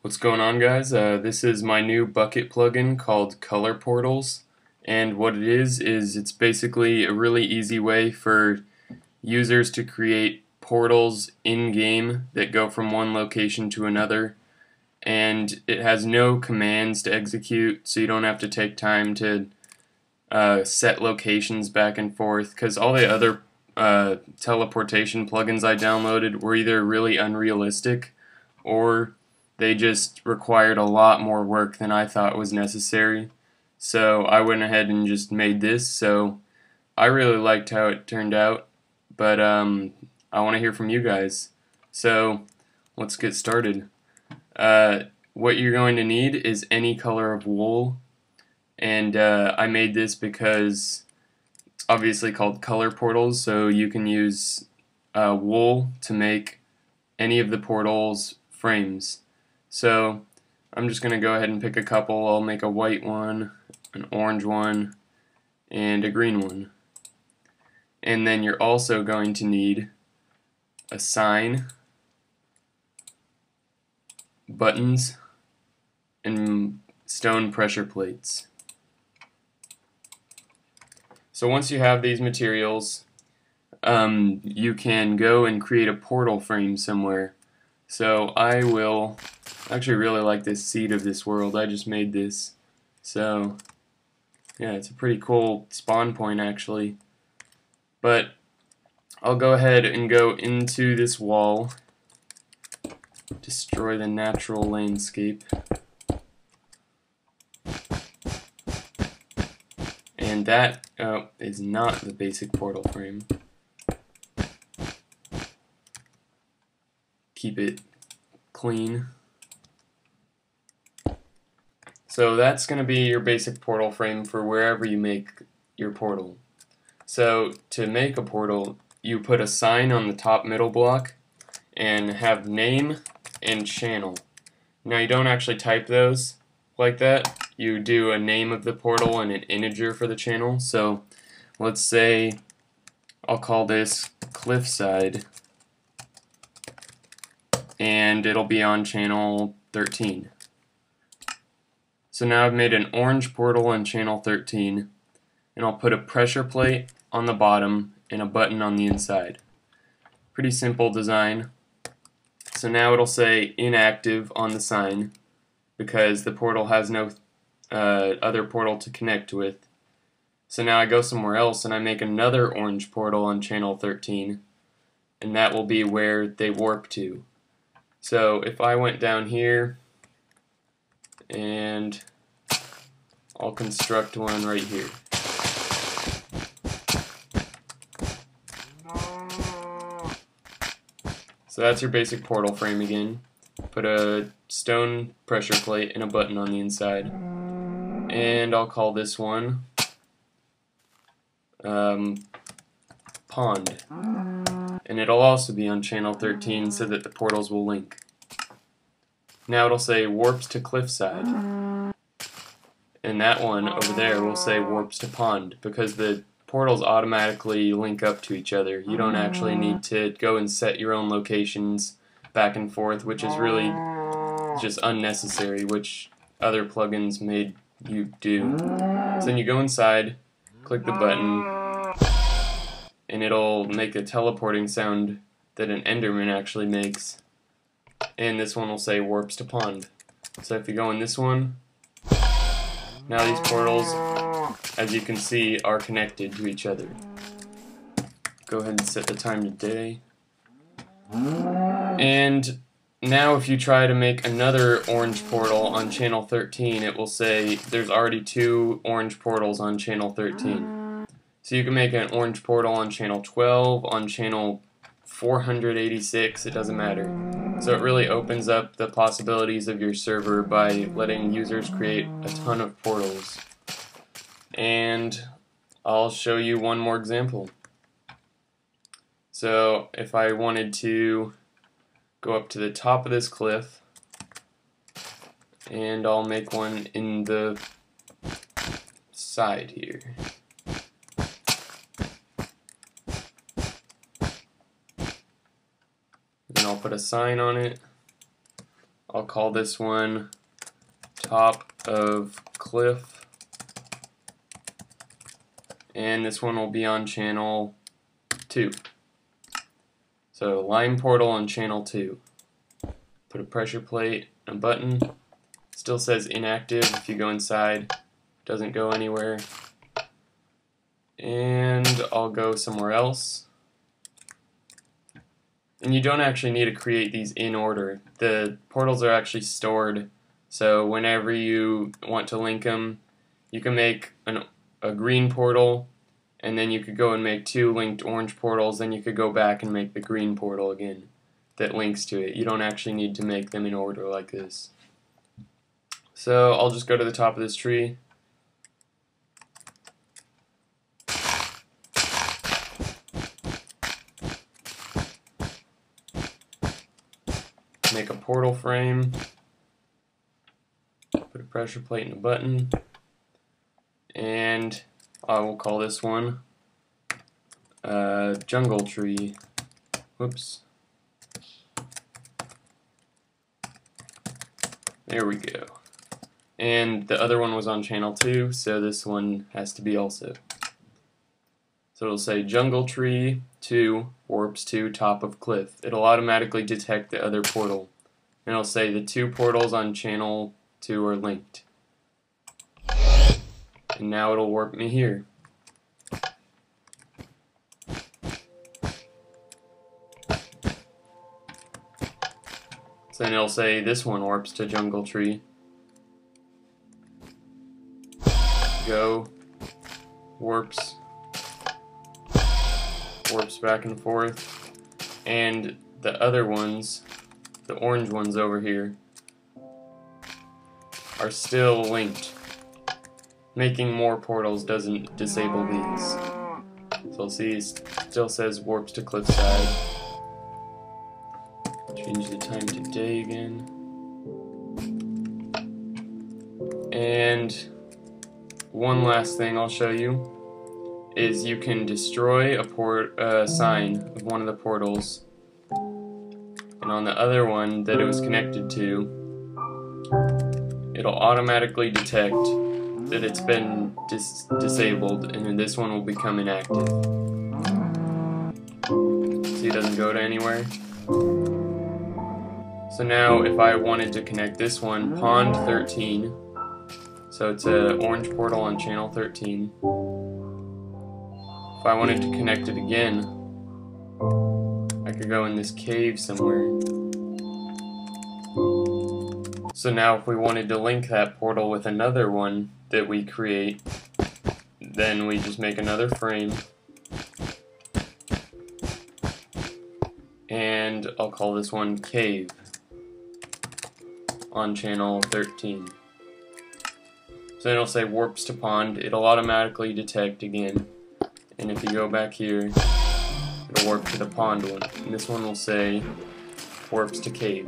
What's going on, guys? This is my new Bukkit plugin called Color Portals, and what it is it's basically a really easy way for users to create portals in-game that go from one location to another, and it has no commands to execute, so you don't have to take time to set locations back and forth, because all the other teleportation plugins I downloaded were either really unrealistic or they just required a lot more work than I thought was necessary. So I went ahead and just made this. So I really liked how it turned out, but I want to hear from you guys. So let's get started. What you're going to need is any color of wool, and I made this because it's obviously called Color Portals, so you can use wool to make any of the portals frames. So I'm just going to go ahead and pick a couple. I'll make a white one, an orange one, and a green one. And then you're also going to need a sign, buttons, and stone pressure plates. So once you have these materials, you can go and create a portal frame somewhere. So I will actually really like this seed of this world. I just made this. So yeah, it's a pretty cool spawn point actually. But I'll go ahead and go into this wall, destroy the natural landscape. And that is not the basic portal frame. Keep it clean. So that's going to be your basic portal frame for wherever you make your portal. So to make a portal, you put a sign on the top middle block and have name and channel. Now you don't actually type those like that. You do a name of the portal and an integer for the channel. So let's say I'll call this Cliffside, and it'll be on channel 13. So now I've made an orange portal on channel 13, and I'll put a pressure plate on the bottom and a button on the inside. Pretty simple design. So now it'll say inactive on the sign because the portal has no other portal to connect with. So now I go somewhere else and I make another orange portal on channel 13, and that will be where they warp to. So if I went down here and I'll construct one right here. So that's your basic portal frame again. Put a stone pressure plate and a button on the inside. And I'll call this one Pond. And it'll also be on channel 13 so that the portals will link. Now it'll say warps to Cliffside. And that one over there will say warps to Pond because the portals automatically link up to each other. You don't actually need to go and set your own locations back and forth, which is really just unnecessary, which other plugins made you do. So then you go inside, click the button, and it'll make a teleporting sound that an Enderman actually makes. And this one will say warps to Pond. So if you go in this one, now these portals, as you can see, are connected to each other. Go ahead and set the time to day. And now if you try to make another orange portal on channel 13, it will say there's already two orange portals on channel 13. So you can make an orange portal on channel 12, on channel 486, it doesn't matter. So it really opens up the possibilities of your server by letting users create a ton of portals. And I'll show you one more example. So if I wanted to go up to the top of this cliff, and I'll make one in the side here. Then I'll put a sign on it, I'll call this one top of cliff, and this one will be on channel 2. So line portal on channel 2. Put a pressure plate, a button. Still says inactive. If you go inside, doesn't go anywhere. And I'll go somewhere else. And you don't actually need to create these in order. The portals are actually stored, so whenever you want to link them, you can make a green portal, and then you could go and make 2 linked orange portals, then you could go back and make the green portal again that links to it. You don't actually need to make them in order like this. So I'll just go to the top of this tree. Make a portal frame, put a pressure plate and a button, and I will call this one jungle tree. Whoops. There we go. And the other one was on channel 2, so this one has to be also. So it'll say jungle tree 2 warps to top of cliff. It'll automatically detect the other portal. And it'll say the 2 portals on channel 2 are linked. And now it'll warp me here. So then it'll say this one warps to jungle tree. Go. Warps back and forth, and the other ones, the orange ones over here, are still linked. Making more portals doesn't disable these. So you'll see it still says warps to cliffside. Change the time to day again. And one last thing I'll show you is you can destroy a sign of one of the portals, and on the other one that it was connected to, it'll automatically detect that it's been disabled, and then this one will become inactive. See, it doesn't go to anywhere. So now if I wanted to connect this one, pond 13, so it's an orange portal on channel 13. If I wanted to connect it again, I could go in this cave somewhere. So now if we wanted to link that portal with another one that we create, then we just make another frame. And I'll call this one cave on channel 13. So then it'll say warps to pond. It'll automatically detect again. And if you go back here, it'll warp to the pond one. And this one will say warps to cave.